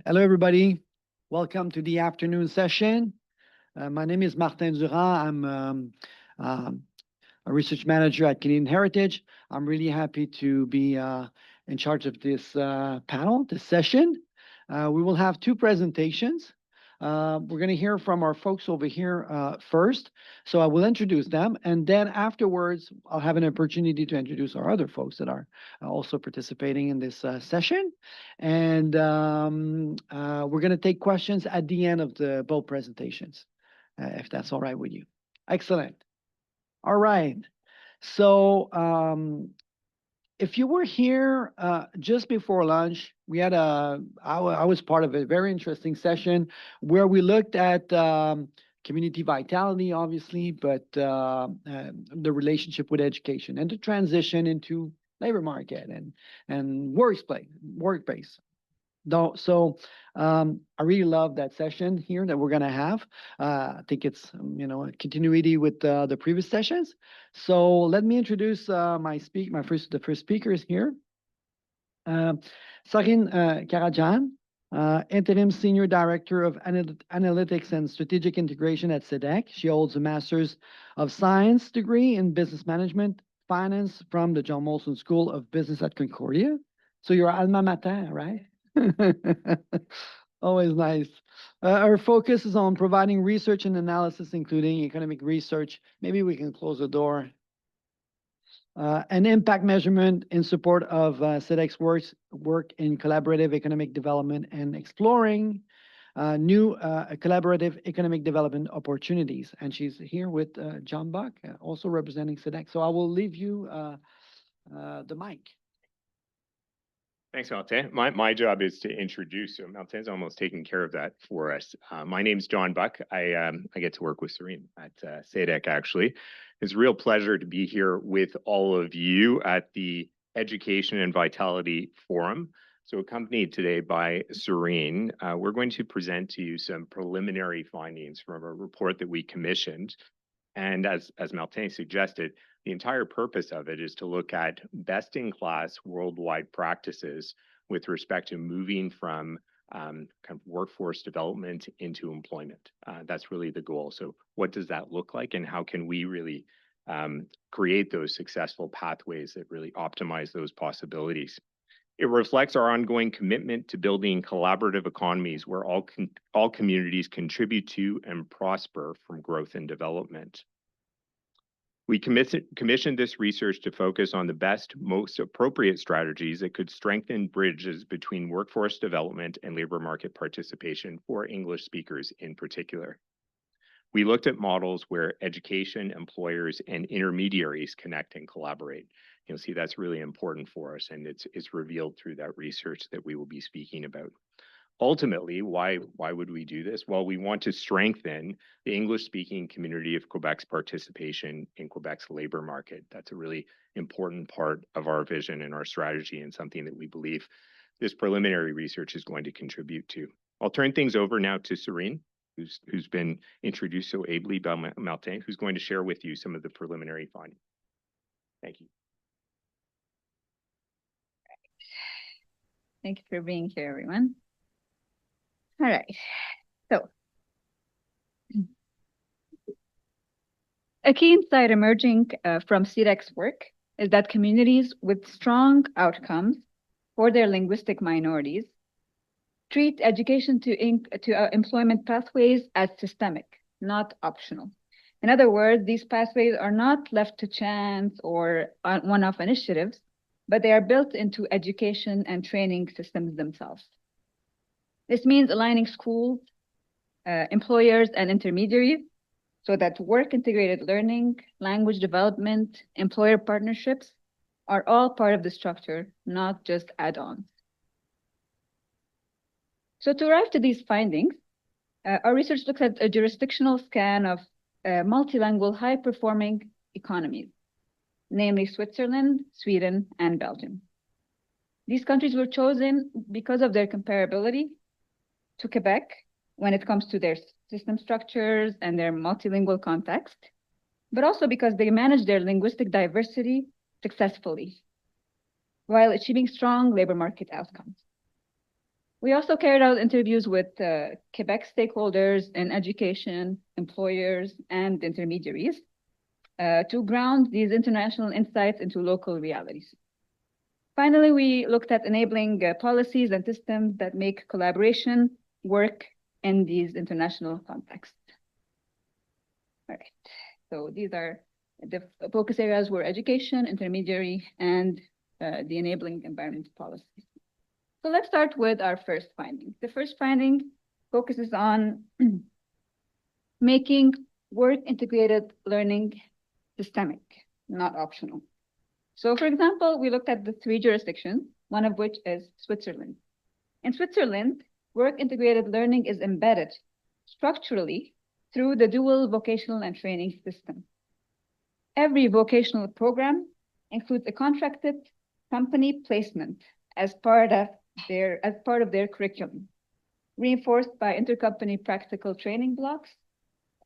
Hello, everybody. Welcome to the afternoon session. My name is Martin Durand. I'm a research manager at Canadian Heritage. I'm really happy to be in charge of this panel, this session. We will have two presentations. We're going to hear from our folks over here first. So I will introduce them. And then afterwards, I'll have an opportunity to introduce our other folks that are also participating in this session. And we're going to take questions at the end of both presentations, if that's all right with you. Excellent. All right. So if you were here just before lunch, we had I was part of a very interesting session where we looked at community vitality, obviously, but the relationship with education and the transition into labor market and workplace. So I really love that session here that we're going to have. I think it's a continuity with the previous sessions. So let me introduce the first speakers here. Sarine Karajian, Interim Senior Director of Analytics and Strategic Integration at CEDEC. She holds a Master's of Science degree in Business Management Finance from the John Molson School of Business at Concordia. So you're alma mater, right? Always nice. Our focus is on providing research and analysis, including economic research. Maybe we can close the door. And impact measurement in support of CEDEC's work in collaborative economic development and exploring new collaborative economic development opportunities. And she's here with John Buck, also representing CEDEC. So I will leave you the mic. Thanks, Martin. My job is to introduce, so Martin's almost taking care of that for us. My name's John Buck. I get to work with Sarine at CEDEC, actually. It's a real pleasure to be here with all of you at the Education and Vitality Forum. So accompanied today by Sarine, we're going to present to you some preliminary findings from a report that we commissioned. And as Martin suggested, the entire purpose of it is to look at best-in-class worldwide practices with respect to moving from kind of workforce development into employment. That's really the goal. So what does that look like, and how can we really create those successful pathways that really optimize those possibilities? It reflects our ongoing commitment to building collaborative economies where all communities contribute to and prosper from growth and development. We commissioned this research to focus on the best, most appropriate strategies that could strengthen bridges between workforce development and labor market participation for English speakers in particular. We looked at models where education, employers, and intermediaries connect and collaborate. You'll see that's really important for us, and it's revealed through that research that we will be speaking about. Ultimately, why would we do this? Well, we want to strengthen the English-speaking community of Quebec's participation in Quebec's labor market. That's a really important part of our vision and our strategy, and something that we believe this preliminary research is going to contribute to. I'll turn things over now to Sarine, who's been introduced so ably by Martin, who's going to share with you some of the preliminary findings. Thank you. Thank you for being here, everyone. All right, so a key insight emerging from CEDEC's work is that communities with strong outcomes for their linguistic minorities treat education to employment pathways as systemic, not optional. In other words, these pathways are not left to chance or one-off initiatives, but they are built into education and training systems themselves. This means aligning schools, employers, and intermediaries so that work-integrated learning, language development, employer partnerships are all part of the structure, not just add-ons. So to arrive to these findings, our research looks at a jurisdictional scan of multilingual high-performing economies, namely Switzerland, Sweden, and Belgium. These countries were chosen because of their comparability to Quebec when it comes to their system structures and their multilingual context, but also because they manage their linguistic diversity successfully while achieving strong labor market outcomes. We also carried out interviews with Quebec stakeholders in education, employers, and intermediaries to ground these international insights into local realities. Finally, we looked at enabling policies and systems that make collaboration work in these international contexts. All right, so these are the focus areas were education, intermediary, and the enabling environment policies. So let's start with our first finding. The first finding focuses on making work-integrated learning systemic, not optional. So for example, we looked at the 3 jurisdictions, one of which is Switzerland. In Switzerland, work-integrated learning is embedded structurally through the dual vocational and training system. Every vocational program includes a contracted company placement as part of their curriculum, reinforced by intercompany practical training blocks,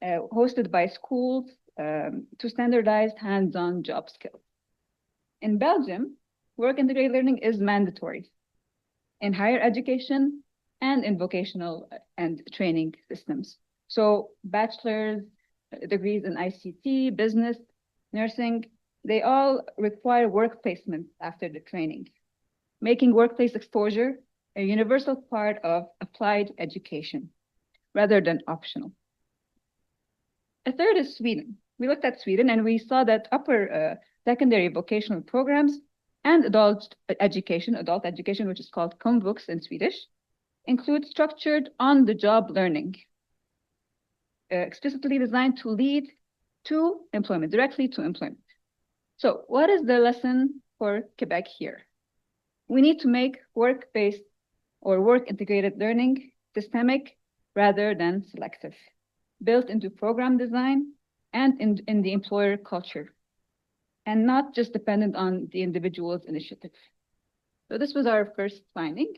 hosted by schools to standardized hands-on job skills. In Belgium, work-integrated learning is mandatory in higher education and in vocational and training systems. So bachelor's degrees in ICT, business, nursing, they all require work placement after the training, making workplace exposure a universal part of applied education rather than optional. A third is Sweden. We looked at Sweden and we saw that upper secondary vocational programs and adult education, which is called komvux in Swedish, include structured on-the-job learning, explicitly designed to lead to employment, directly to employment. So what is the lesson for Quebec here? We need to make work-based or work-integrated learning systemic rather than selective, built into program design and in the employer culture, and not just dependent on the individual's initiative. So this was our first finding.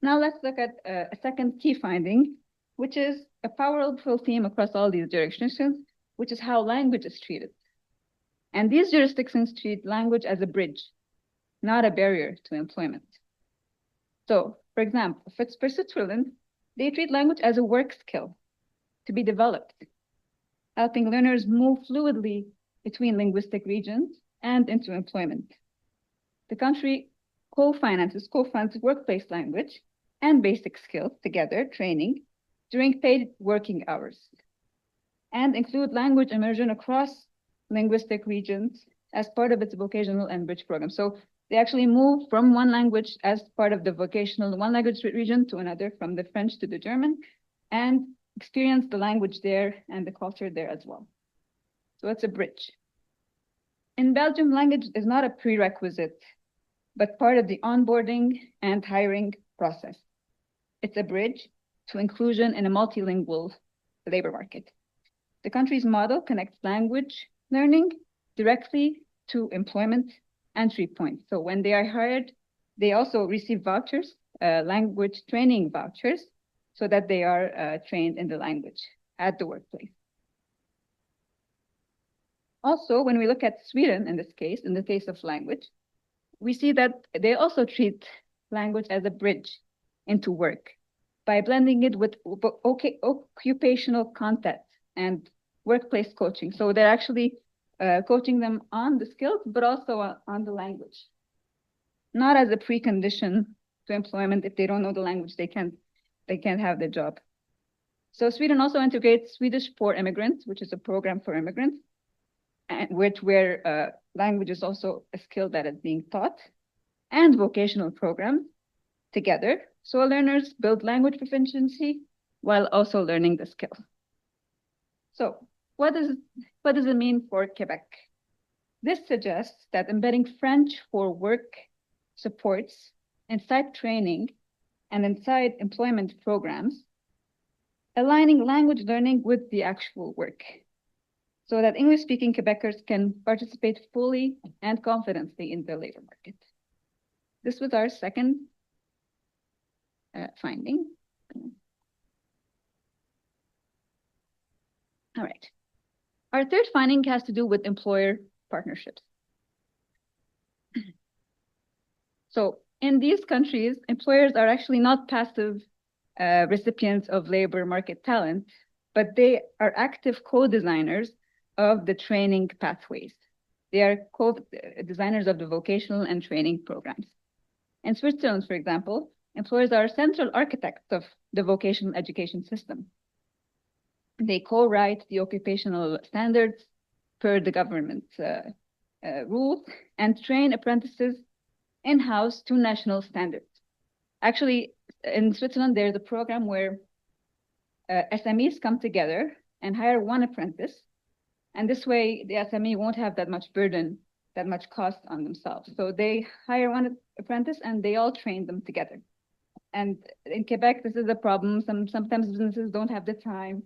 Now let's look at a second key finding, which is a powerful theme across all these jurisdictions, which is how language is treated. And these jurisdictions treat language as a bridge, not a barrier to employment. So, for example, for Switzerland, they treat language as a work skill to be developed, helping learners move fluidly between linguistic regions and into employment. The country co-funds workplace language and basic skills together, training, during paid working hours, and include language immersion across linguistic regions as part of its vocational and bridge program. So they actually move from one language as part of the vocational one language region to another, from the French to the German, and experience the language there and the culture there as well. So it's a bridge. In Belgium, language is not a prerequisite, but part of the onboarding and hiring process. It's a bridge to inclusion in a multilingual labor market. The country's model connects language learning directly to employment entry points. So when they are hired, they also receive vouchers, language training vouchers, so that they are trained in the language at the workplace. Also, when we look at Sweden in this case, in the case of language, we see that they also treat language as a bridge into work by blending it with occupational content and workplace coaching. So they're actually coaching them on the skills, but also on the language. Not as a precondition to employment. If they don't know the language, they can't have the job. So Sweden also integrates Swedish for immigrants, which is a program for immigrants, and where language is also a skill that is being taught, and vocational programs together. So learners build language proficiency while also learning the skill. So what does it mean for Quebec? This suggests that embedding French for work supports inside training and inside employment programs, aligning language learning with the actual work, so that English-speaking Quebecers can participate fully and confidently in the labor market. This was our second finding. All right. Our third finding has to do with employer partnerships. So in these countries, employers are actually not passive recipients of labor market talent, but they are active co-designers of the training pathways. They are co-designers of the vocational and training programs. In Switzerland, for example, employers are central architects of the vocational education system. They co-write the occupational standards per the government rules and train apprentices in-house to national standards. Actually, in Switzerland, there's a program where SMEs come together and hire one apprentice. And this way, the SME won't have that much burden, that much cost on themselves. So they hire one apprentice and they all train them together. And in Quebec, this is a problem. Sometimes businesses don't have the time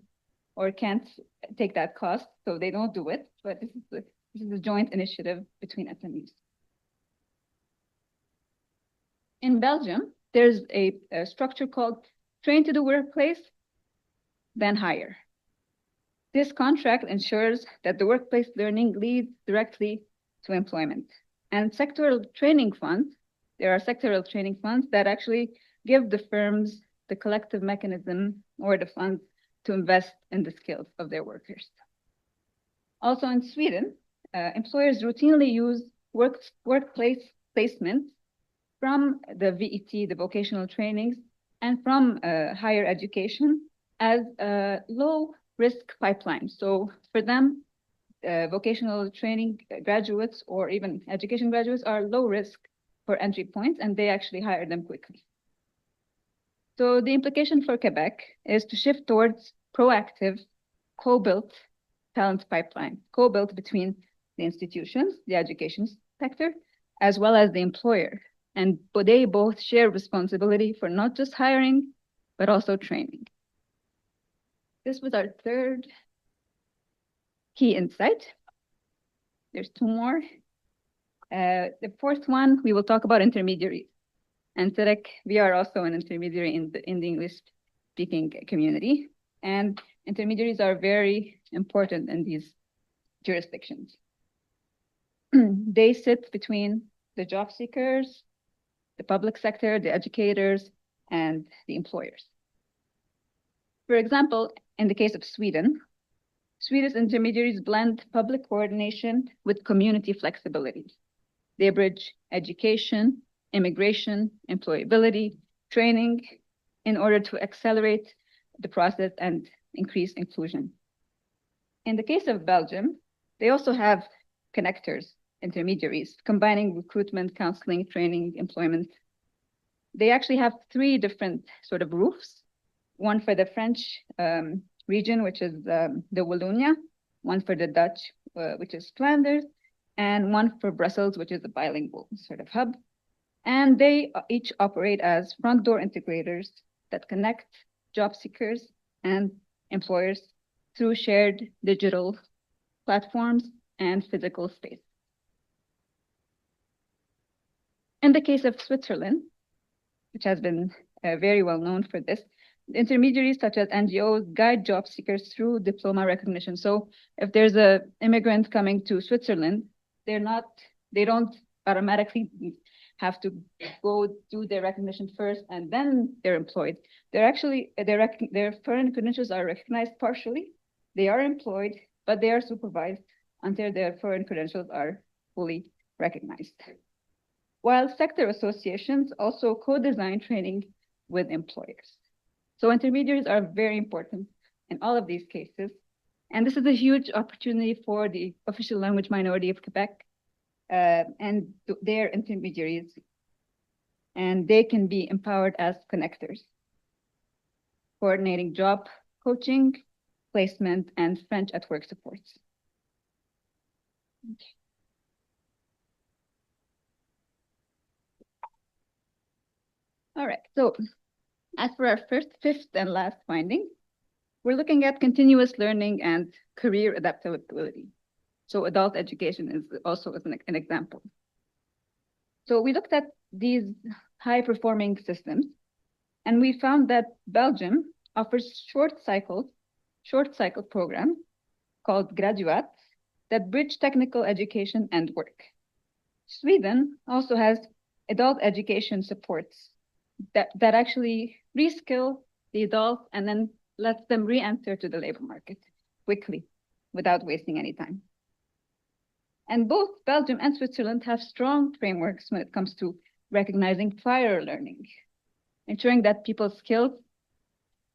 or can't take that cost, so they don't do it. But this is a joint initiative between SMEs. In Belgium, there's a structure called Train to the Workplace, then Hire. This contract ensures that the workplace learning leads directly to employment. And sectoral training funds, there are sectoral training funds that actually give the firms the collective mechanism or the funds to invest in the skills of their workers. Also in Sweden, employers routinely use workplace placements from the VET, the vocational trainings, and from higher education as a low-risk pipeline. So for them, vocational training graduates or even education graduates are low risk for entry points, and they actually hire them quickly. So the implication for Quebec is to shift towards proactive, co-built talent pipeline, co-built between the institutions, the education sector, as well as the employer. And they both share responsibility for not just hiring, but also training. This was our third key insight. There's two more. The fourth one, we will talk about intermediaries. And CEDEC, we are also an intermediary in the English-speaking community. And intermediaries are very important in these jurisdictions. They sit between the job seekers, the public sector, the educators, and the employers. For example, in the case of Sweden, Swedish intermediaries blend public coordination with community flexibility. They bridge education, immigration, employability, training in order to accelerate the process and increase inclusion. In the case of Belgium, they also have connectors, intermediaries, combining recruitment, counseling, training, employment. They actually have three different sort of roofs, one for the French region, which is the Wallonia, one for the Dutch, which is Flanders, and one for Brussels, which is a bilingual sort of hub. And they each operate as front door integrators that connect job seekers and employers through shared digital platforms and physical space. In the case of Switzerland, which has been very well known for this, intermediaries such as NGOs guide job seekers through diploma recognition. So if there's an immigrant coming to Switzerland, they don't automatically have to go do their recognition first and then they're employed. They're actually, their foreign credentials are recognized partially. They are employed, but they are supervised until their foreign credentials are fully recognized. While sector associations also co-design training with employers. So intermediaries are very important in all of these cases. And this is a huge opportunity for the official language minority of Quebec and their intermediaries. And they can be empowered as connectors, coordinating job coaching, placement, and French at work supports. Okay. All right, so as for our fifth and last finding, we're looking at continuous learning and career adaptability. So adult education is also an example. So we looked at these high-performing systems, and we found that Belgium offers short cycle program called Graduate that bridge technical education and work. Sweden also has adult education supports that actually reskill the adults and then lets them re-enter to the labor market quickly without wasting any time. And both Belgium and Switzerland have strong frameworks when it comes to recognizing prior learning, ensuring that people's skills,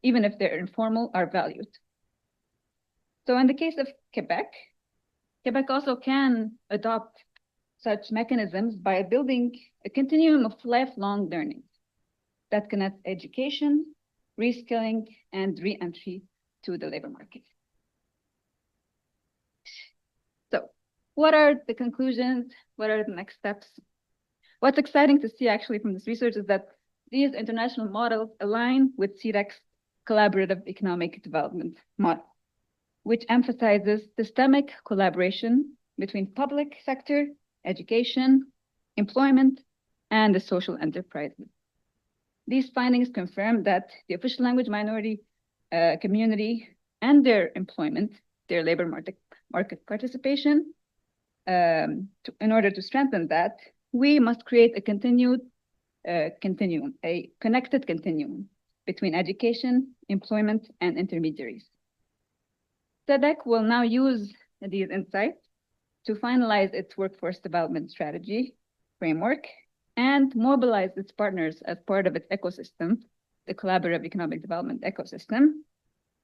even if they're informal, are valued. So in the case of Quebec, Quebec also can adopt such mechanisms by building a continuum of lifelong learning that connects education, reskilling, and re-entry to the labor market. So what are the conclusions? What are the next steps? What's exciting to see actually from this research is that these international models align with CEDEC's collaborative economic development model, which emphasizes systemic collaboration between public sector, education, employment, and the social enterprises. These findings confirm that the official language minority community and their employment, their labor market participation, in order to strengthen that, we must create a continued continuum, a connected continuum between education, employment, and intermediaries. CEDEC will now use these insights to finalize its workforce development strategy framework and mobilize its partners as part of its ecosystem, the collaborative economic development ecosystem,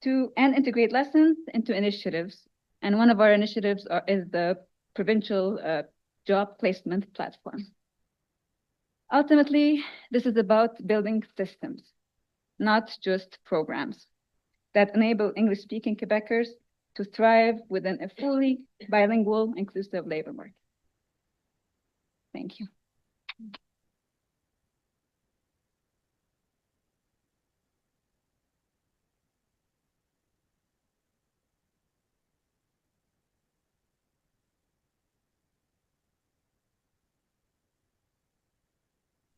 and integrate lessons into initiatives. And one of our initiatives is the provincial job placement platform. Ultimately, this is about building systems, not just programs, that enable English-speaking Quebecers to thrive within a fully bilingual, inclusive labor market. Thank you.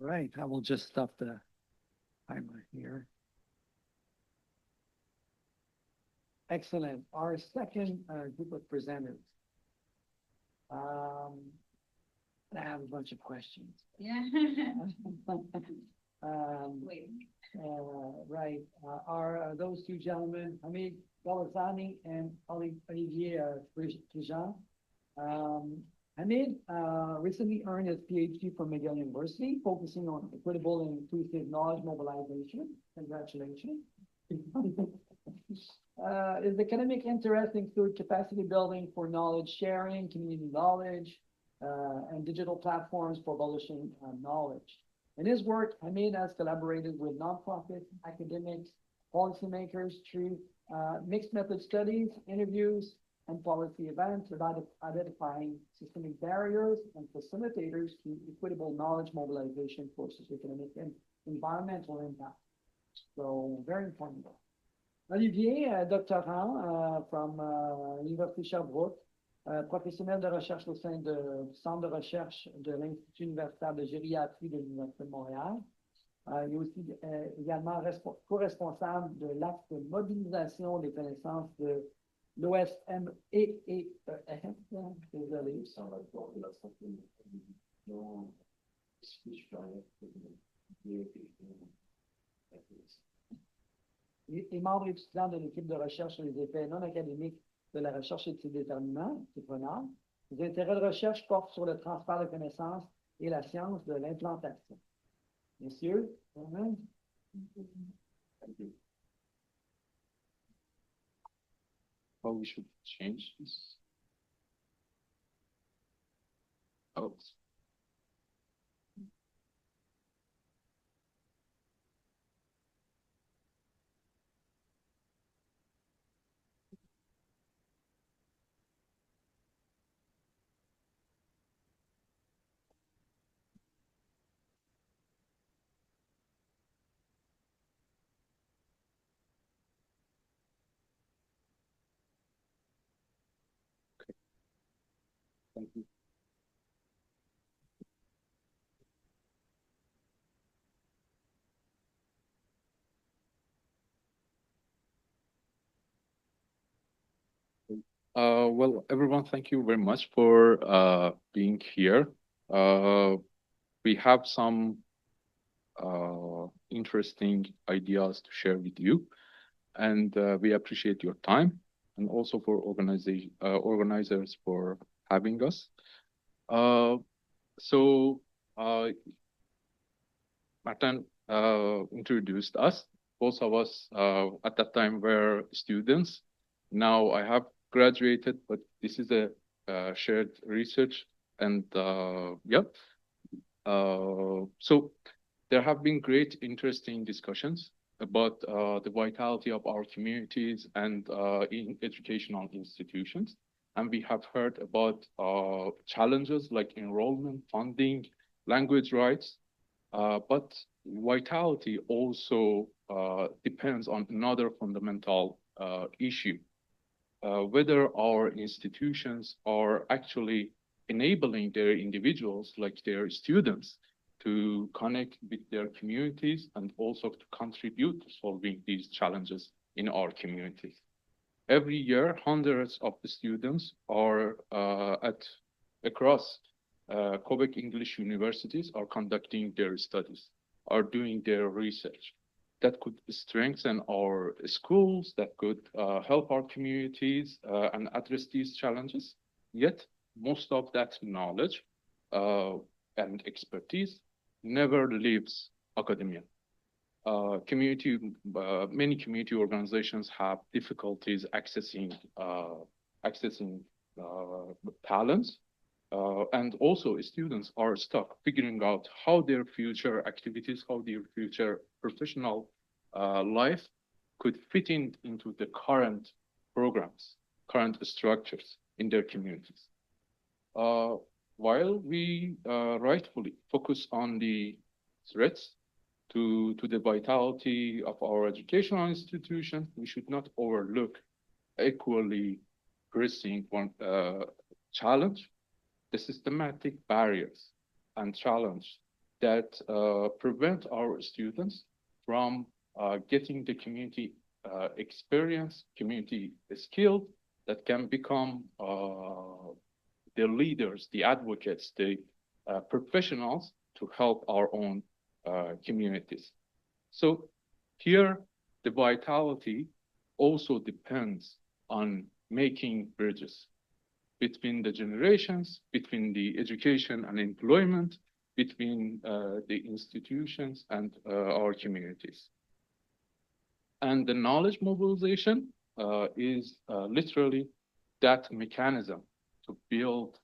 Right, I will just stop the timer here. Excellent. Our second group of presenters. I have a bunch of questions. Yeah. Right. Are those two gentlemen, Hamid Golhasany and Ollivier Prigent? Hamid recently earned his PhD from McGill University, focusing on equitable and inclusive knowledge mobilization. Congratulations. His academic interests include capacity building for knowledge sharing, community knowledge, and digital platforms for publishing knowledge. In his work, Hamid has collaborated with nonprofits, academics, policymakers through mixed method studies, interviews, and policy events about identifying systemic barriers and facilitators to equitable knowledge mobilization for socioeconomic and environmental impact. So very important. Ollivier, doctorant from l'Université Sherbrooke, professionnel de recherche au sein du Centre de recherche de l'Institut universitaire de gériatrie de l'Université de Montréal. Il est aussi également co-responsable de l'acte de mobilisation des connaissances de l'OSM et EEF. Désolé. Il est membre étudiant de l'équipe de recherche sur les effets non académiques de la recherche et de ses déterminants, c'est prenant. Les intérêts de recherche portent sur le transfert de connaissances et la science de l'implantation. Messieurs, amen. Oh, we should change this. Oh. Thank you. Well, everyone, thank you very much for being here. we have some interesting ideas to share with you, and we appreciate your time, and also for organizers for having us. So Martin introduced us. Both of us at that time were students. Now I have graduated, but this is a shared research, and yeah. So there have been great, interesting discussions about the vitality of our communities and in educational institutions. And we have heard about challenges like enrollment, funding, language rights. But vitality also depends on another fundamental issue, whether our institutions are actually enabling their individuals, like their students, to connect with their communities and also to contribute to solving these challenges in our communities. Every year, hundreds of the students are across Quebec English universities are conducting their studies, are doing their research. That could strengthen our schools, that could help our communities and address these challenges. Yet, most of that knowledge and expertise never leaves academia. Many community organizations have difficulties accessing talents, and also students are stuck figuring out how their future activities, how their future professional life could fit into the current programs, current structures in their communities. While we rightfully focus on the threats to the vitality of our educational institutions, we should not overlook equally pressing one challenge, the systematic barriers and challenge that prevent our students from getting the community experience, community skill that can become the leaders, the advocates, the professionals to help our own communities. So here, the vitality also depends on making bridges between the generations, between the education and employment, between the institutions and our communities. And the knowledge mobilization is literally that mechanism to build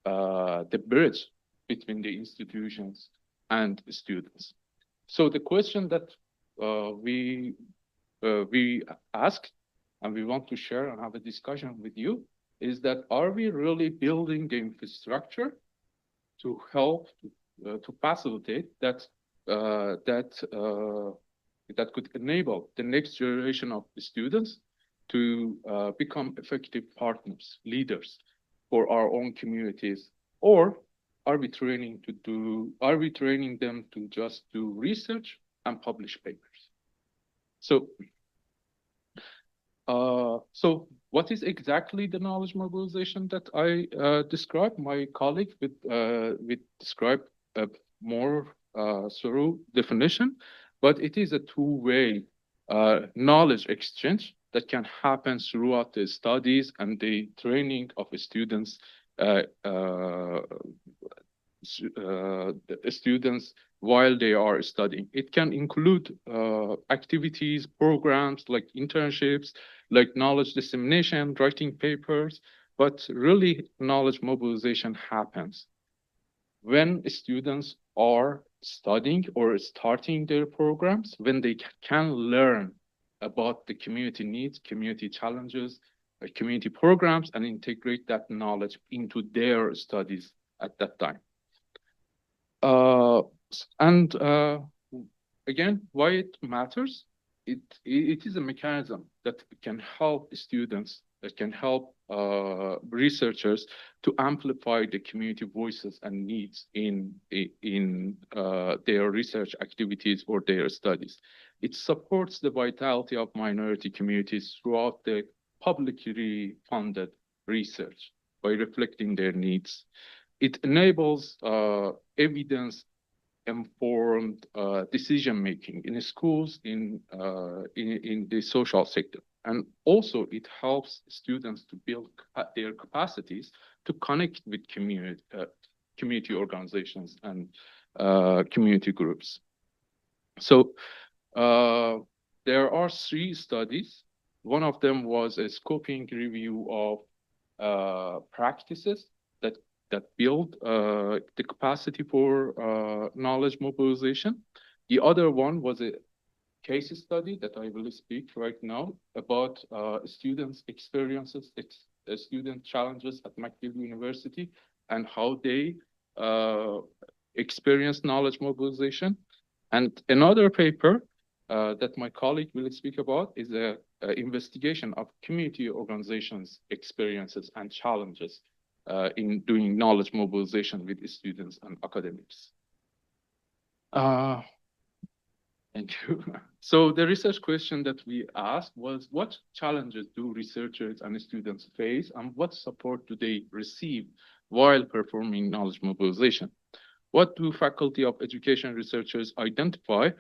the bridge between the institutions and the students. So the question that we ask and we want to share and have a discussion with you is that, are we really building the infrastructure to help to facilitate that that could enable the next generation of the students to become effective partners, leaders for our own communities, or are we training them to just do research and publish papers? So, so what is exactly the knowledge mobilization that I described? My colleague will describe a more thorough definition, but it is a two-way knowledge exchange that can happen throughout the studies and the training of students, while they are studying. It can include activities, programs like internships, like knowledge dissemination, writing papers, but really knowledge mobilization happens when students are studying or starting their programs, when they can learn about the community needs, community challenges, community programs, and integrate that knowledge into their studies at that time. Again, why it matters? It is a mechanism that can help students, that can help researchers to amplify the community voices and needs in their research activities or their studies. It supports the vitality of minority communities throughout the publicly funded research by reflecting their needs. it enables evidence-informed decision-making in schools, in the social sector. And also it helps students to build their capacities to connect with community organizations and community groups. So there are 3 studies. One of them was a scoping review of practices that build the capacity for knowledge mobilization. The other one was a case study that I will speak right now about students' experiences, student challenges at McGill University, and how they experience knowledge mobilization. And another paper that my colleague will speak about is an investigation of community organizations' experiences and challenges in doing knowledge mobilization with students and academics. Thank you. So the research question that we asked was, what challenges do researchers and students face, and what support do they receive while performing knowledge mobilization? What do faculty of education researchers identify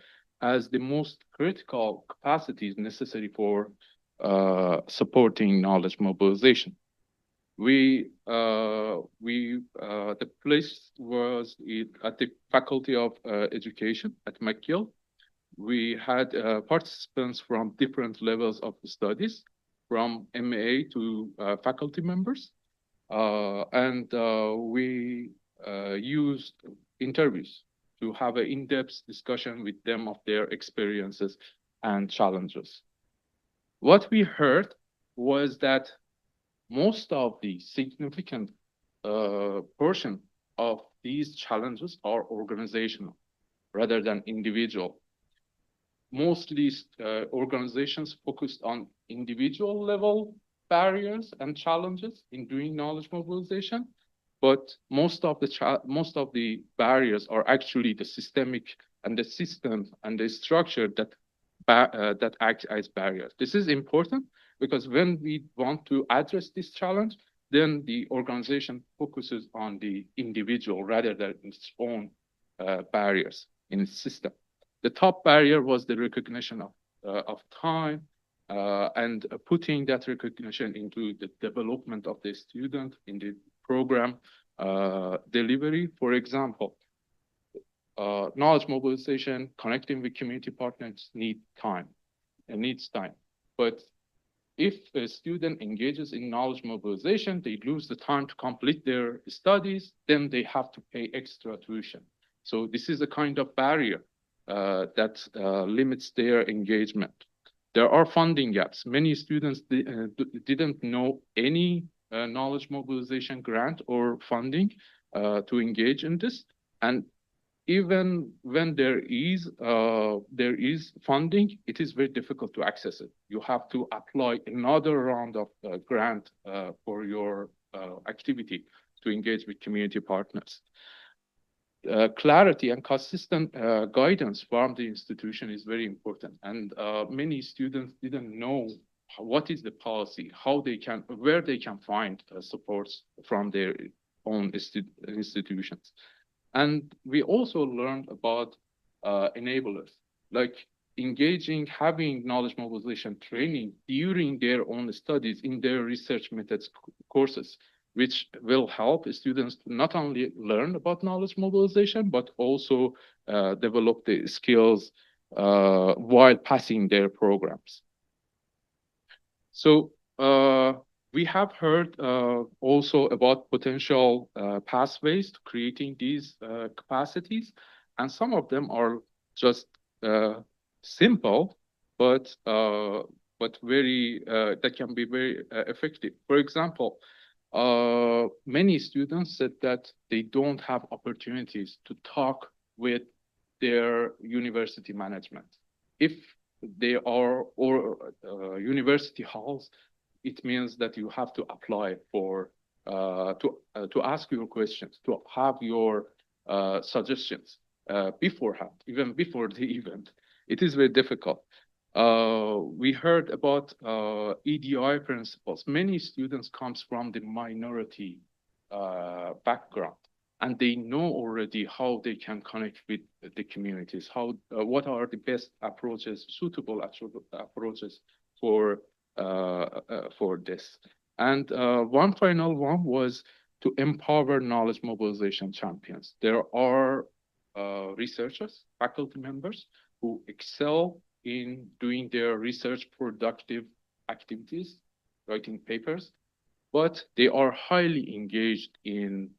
as the most critical capacities necessary for supporting knowledge mobilization? The place was at the Faculty of Education at McGill. We had participants from different levels of the studies, from MA to faculty members, and we used interviews to have an in-depth discussion with them of their experiences and challenges. What we heard was that most of the significant portion of these challenges are organizational rather than individual. Mostly organizations focused on individual level barriers and challenges in doing knowledge mobilization, but most of the barriers are actually the systemic and the system and the structure that act as barriers. This is important because when we want to address this challenge, then the organization focuses on the individual rather than its own barriers in its system. The top barrier was the recognition of time and putting that recognition into the development of the student in the program delivery. For example, knowledge mobilization, connecting with community partners needs time. But if a student engages in knowledge mobilization, they lose the time to complete their studies, then they have to pay extra tuition. So this is a kind of barrier that limits their engagement. There are funding gaps. Many students didn't know any knowledge mobilization grant or funding to engage in this. And even when there is funding, it is very difficult to access it. You have to apply another round of grant for your activity to engage with community partners. Clarity and consistent guidance from the institution is very important. And many students didn't know what is the policy, where they can find supports from their own institutions. And we also learned about enablers, like having knowledge mobilization training during their own studies in their research methods courses, which will help students to not only learn about knowledge mobilization, but also develop the skills while passing their programs. So we have heard also about potential pathways to creating these capacities, and some of them are just simple, but very that can be very effective. For example, many students said that they don't have opportunities to talk with their university management. If they are university halls, it means that you have to apply for to ask your questions, to have your suggestions beforehand, even before the event. It is very difficult. We heard about EDI principles. Many students comes from the minority background. and they know already how they can connect with the communities, what are the best approaches, suitable approaches for this. And one final one was to empower knowledge mobilization champions. There are researchers, faculty members who excel in doing their research productive activities, writing papers, but they are highly engaged in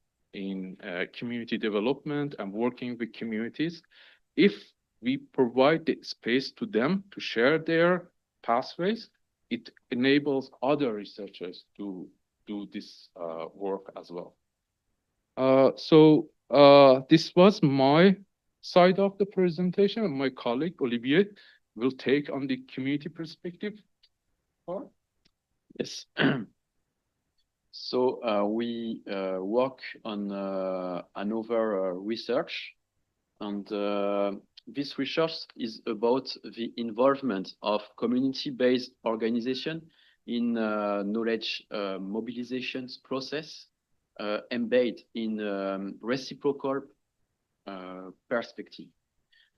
community development and working with communities. If we provide the space to them to share their pathways, it enables other researchers to do this work as well. So this was my side of the presentation, and my colleague Ollivier will take on the community perspective part. Yes. So we work on another research, and this research is about the involvement of community-based organization in knowledge mobilization process embedded in reciprocal perspective.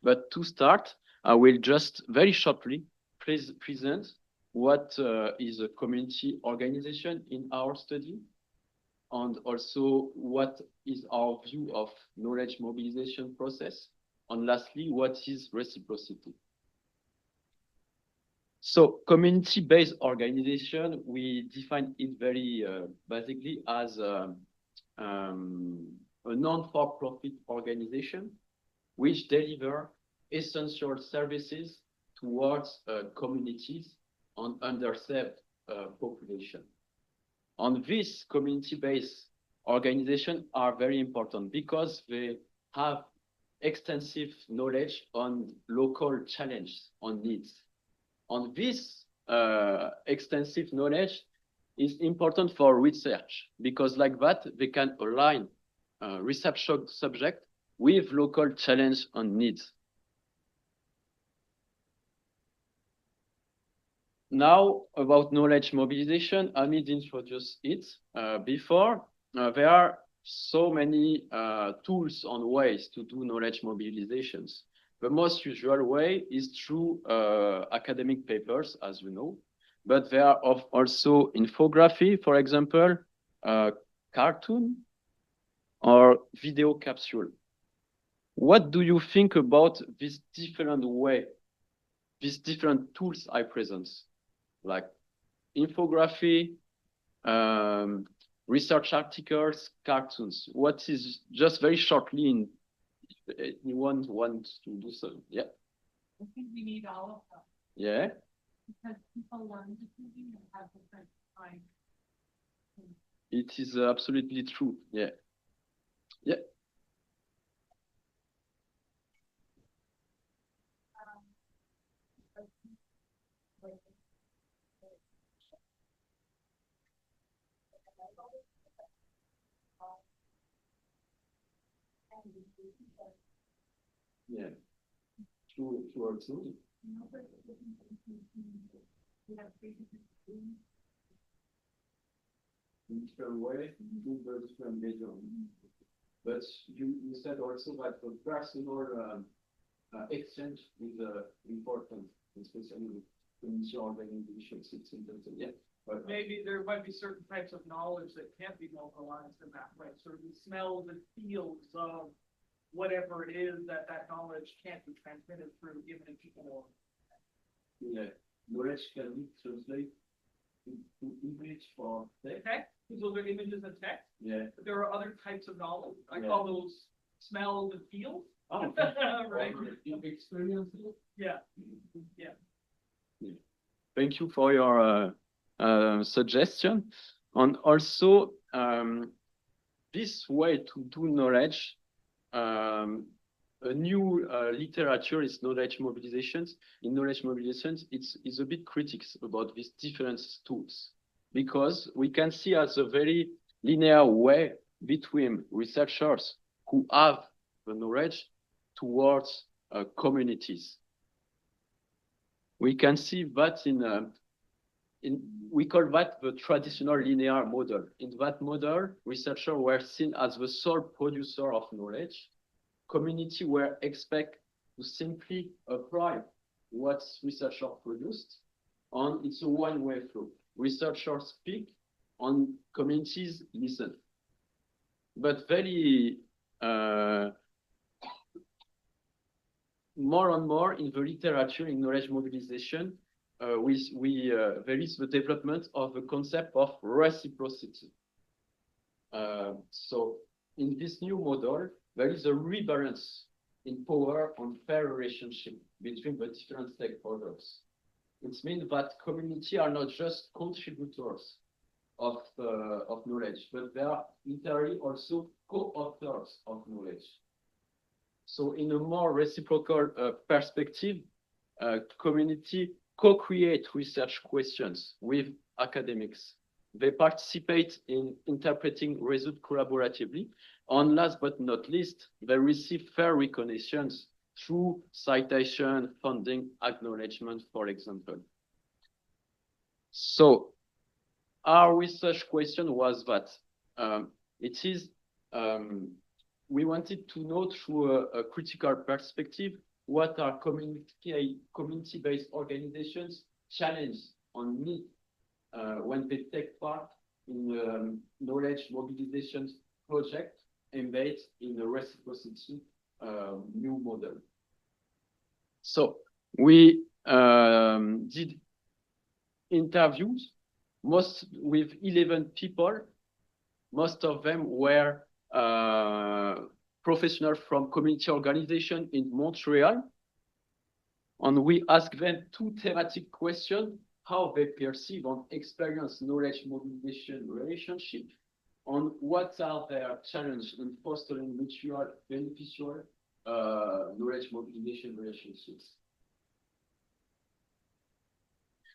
But to start, I will just very shortly present what is a community organization in our study, and also what is our view of knowledge mobilization process, and lastly, what is reciprocity. So community-based organization, we define it very basically as a non-for-profit organization which deliver essential services towards communities on underserved population. And these community-based organizations are very important because they have extensive knowledge on local challenges, on needs. And this extensive knowledge is important for research because like that, they can align research subject with local challenge and needs. Now, about knowledge mobilization, Hamid introduced it before. There are so many tools and ways to do knowledge mobilizations. The most usual way is through academic papers, as you know, but there are also infography, for example, cartoon or video capsule. What do you think about this different way, these different tools I present? Like infography, research articles, cartoons. What is just very shortly in anyone wants to do so? Yeah. I think we need all of them. Yeah. Because people learn differently and have different time. It is absolutely true. Yeah. Yeah. Yeah. True also. In different way, do the different measure. But you said also that the personal exchange is important, especially with community organizations. It's important. Yeah. But maybe there might be certain types of knowledge that can't be mobilized in that way. Sort of the smells and feels of whatever it is that knowledge can't be transmitted through given people. Yeah. Knowledge can be translated to image for text. Text, because those are images and text. Yeah. But there are other types of knowledge. I call those smells and feels. Oh, right. Experience. Yeah. Yeah. Thank you for your suggestion. And also, this way to do knowledge, a new literature is knowledge mobilizations. In knowledge mobilizations, it's a bit critics about these different tools because we can see as a very linear way between researchers who have the knowledge towards communities. We can see that in we call that the traditional linear model. In that model, researchers were seen as the sole producer of knowledge. Community were expected to simply apply what researchers produced, and it's a one-way flow. Researchers speak, and communities listen. But very more and more in the literature in knowledge mobilization, there is the development of the concept of reciprocity. So in this new model, there is a rebalance in power and fair relationship between the different stakeholders. It means that community are not just contributors of knowledge, but they are literally also co-authors of knowledge. So in a more reciprocal perspective, community co-create research questions with academics. They participate in interpreting results collaboratively. And last but not least, they receive fair recognitions through citation, funding, acknowledgement, for example. So our research question was that we wanted to know through a critical perspective what are community-based organizations challenge and need when they take part in knowledge mobilization project embedded in the reciprocity new model. So we did interviews, most with 11 people. Most of them were professionals from community organization in Montreal. And we asked them two thematic questions: how they perceive and experience knowledge mobilization relationship, and what are their challenges in fostering mutual beneficial knowledge mobilization relationships.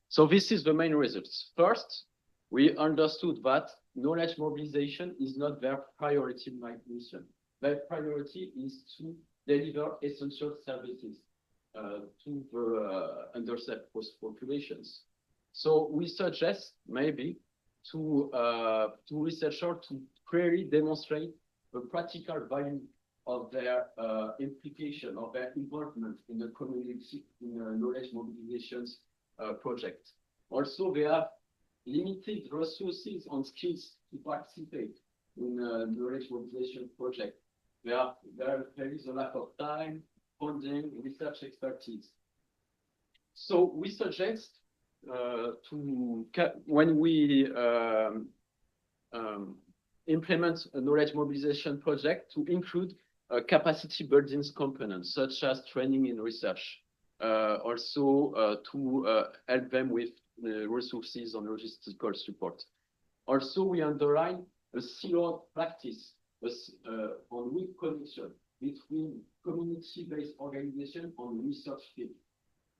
So this is the main results. First, we understood that knowledge mobilization is not their priority mission. Their priority is to deliver essential services to the underserved populations. So we suggest maybe to researchers to clearly demonstrate the practical value of their implication, of their involvement in the community, in a knowledge mobilization project. Also, they have limited resources and skills to participate in a knowledge mobilization project. There is a lack of time, funding, research expertise. So we suggest when we implement a knowledge mobilization project to include capacity building components such as training in research, also to help them with resources and logistical support. Also, we underline a siloed practice on weak connection between community-based organization and research field.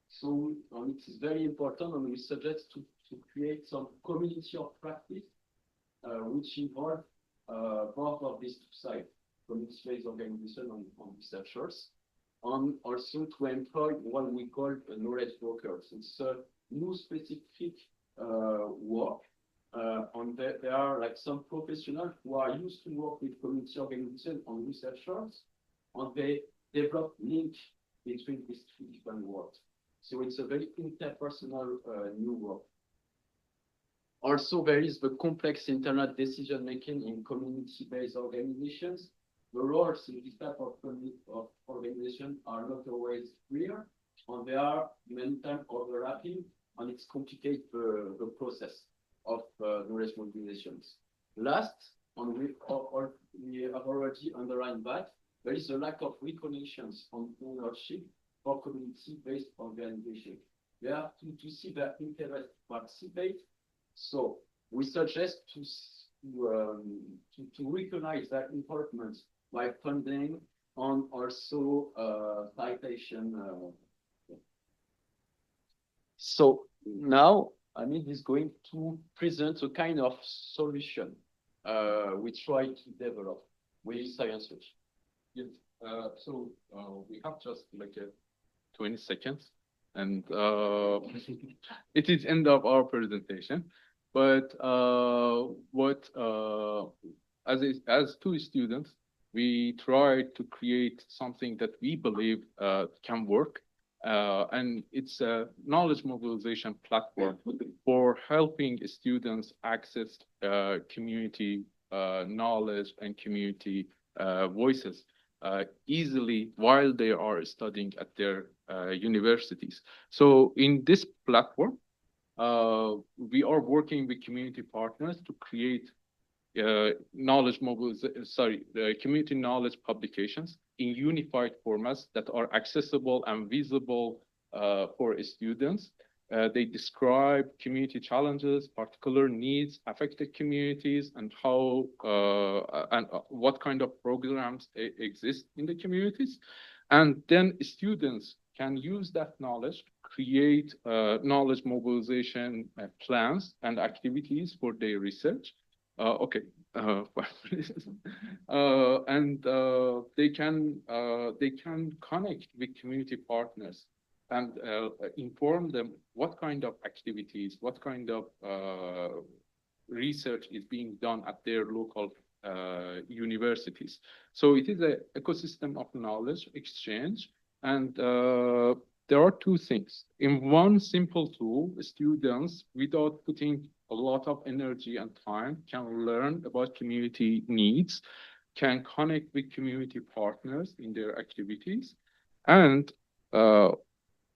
So it is very important, and we suggest to create some community of practice which involve both of these two sides, community-based organization and researchers, and also to employ what we call knowledge brokers. It's a new specific work, and there are like some professionals who are used to work with community organization and researchers, and they develop link between these two different worlds. So it's a very interpersonal new work. Also, there is the complex internal decision-making in community-based organizations. The roles in this type of organization are not always clear, and they are many times overlapping, and it's complicated the process of knowledge mobilizations. Last, and we have already underlined that, there is a lack of recognitions on ownership for community-based organizations. They have to see their interest participate. So we suggest to recognize their involvement by funding and also citation. So now Hamid is going to present a kind of solution we try to develop with science. Yes. We have just like 20 seconds. And it is end of our presentation. But as two students, we tried to create something that we believe can work. And it's a knowledge mobilization platform for helping students access community knowledge and community voices easily while they are studying at their universities. So in this platform, we are working with community partners to create community knowledge publications in unified formats that are accessible and visible for students. They describe community challenges, particular needs, affected communities, and how and what kind of programs exist in the communities. And then students can use that knowledge to create knowledge mobilization plans and activities for their research. They can connect with community partners and inform them what kind of activities, what kind of research is being done at their local universities. So it is an ecosystem of knowledge exchange, and there are two things. In one simple tool, students, without putting a lot of energy and time, can learn about community needs, can connect with community partners in their activities. And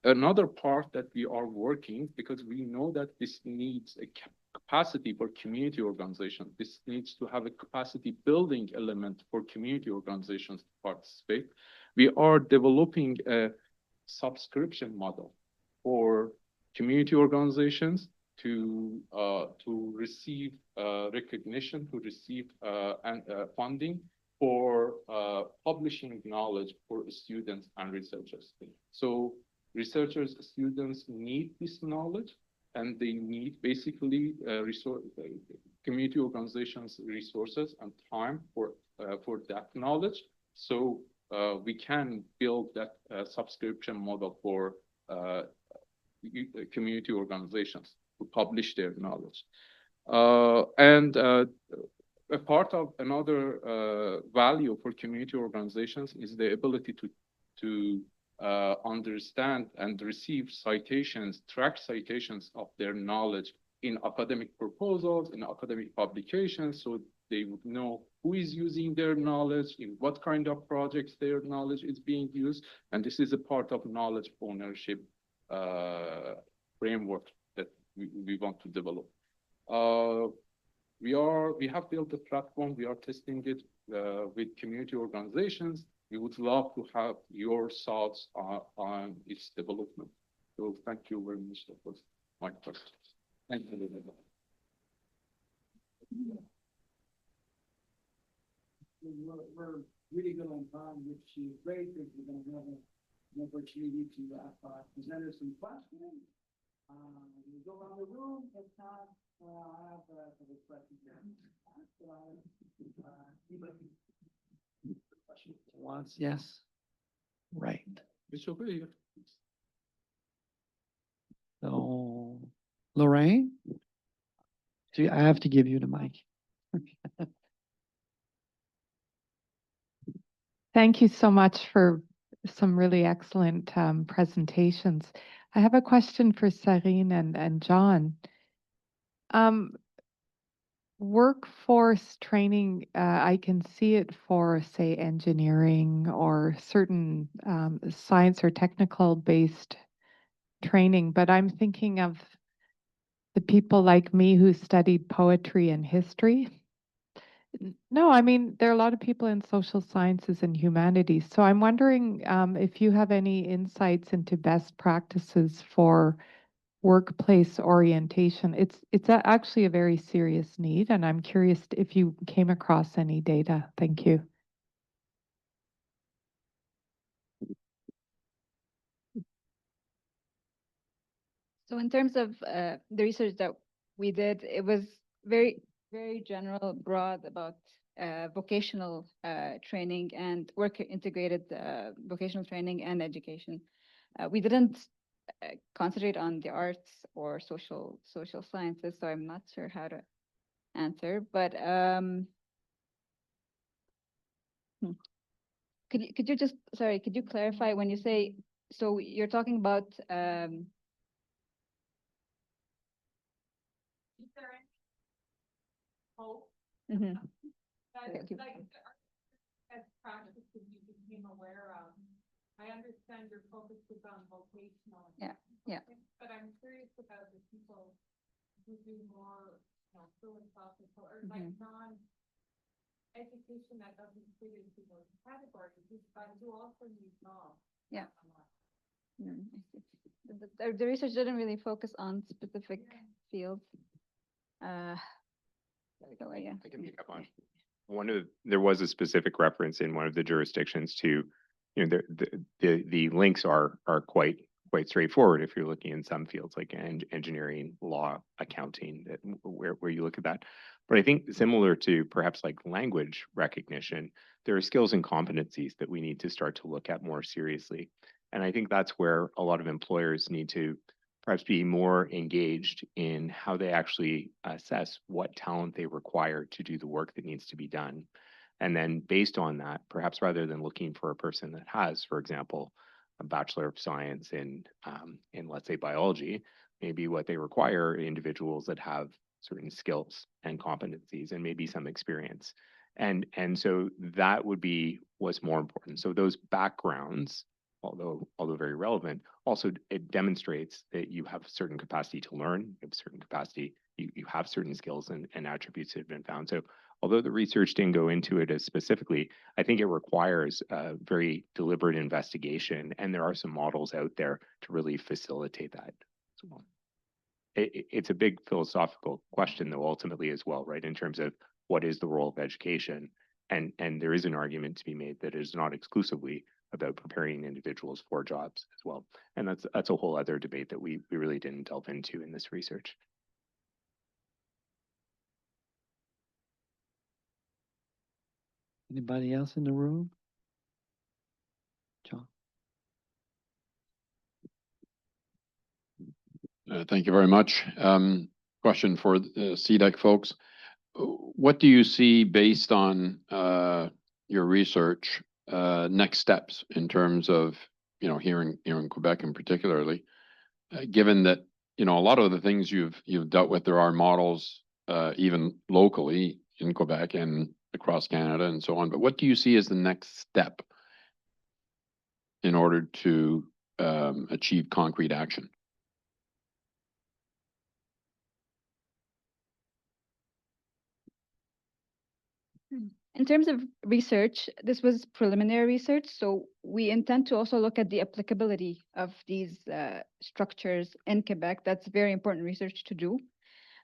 another part that we are working, because we know that this needs a capacity for community organization. This needs to have a capacity building element for community organizations to participate. We are developing a subscription model for community organizations to receive recognition, to receive funding for publishing knowledge for students and researchers. So researchers, students need this knowledge, and they need basically community organizations resources and time for that knowledge. So we can build that subscription model for community organizations to publish their knowledge. A part of another value for community organizations is the ability to understand and receive citations, track citations of their knowledge in academic proposals, in academic publications, so they would know who is using their knowledge, in what kind of projects their knowledge is being used. And this is a part of knowledge ownership framework that we want to develop. We have built a platform. We are testing it with community organizations. We would love to have your thoughts on its development. So thank you very much. That was my question. Thank you. We're really good on time, which is great because we're going to have an opportunity to present us some questions. We'll go around the room. If not, I have a couple of questions here. Once, yes. Right. It's okay. So, Lorraine, I have to give you the mic. Thank you so much for some really excellent presentations. I have a question for Sarine and John. Workforce training, I can see it for, say, engineering or certain science or technical based training, but I'm thinking of the people like me who studied poetry and history. No, I mean, there are a lot of people in social sciences and humanities. So I'm wondering if you have any insights into best practices for workplace orientation. It's actually a very serious need, and I'm curious if you came across any data. Thank you. So in terms of the research that we did, it was very, very general, broad about vocational training and work integrated vocational training and education. We didn't concentrate on the arts or social sciences, so I'm not sure how to answer. But could you just, sorry, could you clarify when you say, so you're talking about Is there any hope mhm. that, Okay. like, as practices you became aware of? I understand your focus is on vocational. Yeah, yeah. But I'm curious about the people who do more, philosophical or like non-education that doesn't fit into those categories, but who also need jobs. Yeah. I see. The research didn't really focus on specific fields. So yeah. I can pick up on there was a specific reference in one of the jurisdictions to, the links are quite straightforward if you're looking in some fields like engineering, law, accounting, where you look at that. But I think similar to perhaps like language recognition, there are skills and competencies that we need to start to look at more seriously. And I think that's where a lot of employers need to perhaps be more engaged in how they actually assess what talent they require to do the work that needs to be done. And then based on that, perhaps rather than looking for a person that has, for example, a Bachelor of Science in let's say biology, maybe what they require are individuals that have certain skills and competencies and maybe some experience. And so that would be what's more important. So those backgrounds, although very relevant, also it demonstrates that you have a certain capacity to learn, you have a certain capacity, you have certain skills and attributes that have been found. So although the research didn't go into it as specifically, I think it requires a very deliberate investigation, and there are some models out there to really facilitate that as well. It's a big philosophical question, though, ultimately as well, right? In terms of what is the role of education, and there is an argument to be made that it is not exclusively about preparing individuals for jobs as well, and that's a whole other debate that we really didn't delve into in this research. Anybody else in the room? John? Thank you very much. Question for the CEDEC folks. What do you see based on your research, next steps in terms of, here in Quebec in particularly, given that, a lot of the things you've dealt with, there are models even locally in Quebec and across Canada and so on, but what do you see as the next step in order to achieve concrete action? In terms of research, this was preliminary research, so we intend to also look at the applicability of these structures in Quebec. That's very important research to do.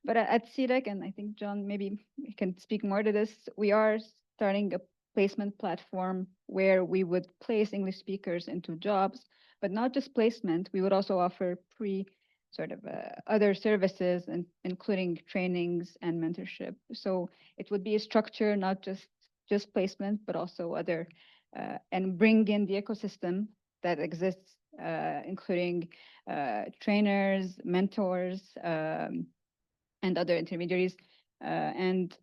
But at CEDEC, and I think John maybe can speak more to this, we are starting a placement platform where we would place English speakers into jobs, but not just placement. We would also offer other services, including trainings and mentorship. So it would be a structure, not just placement, but also other, and bring in the ecosystem that exists, including trainers, mentors, and other intermediaries, and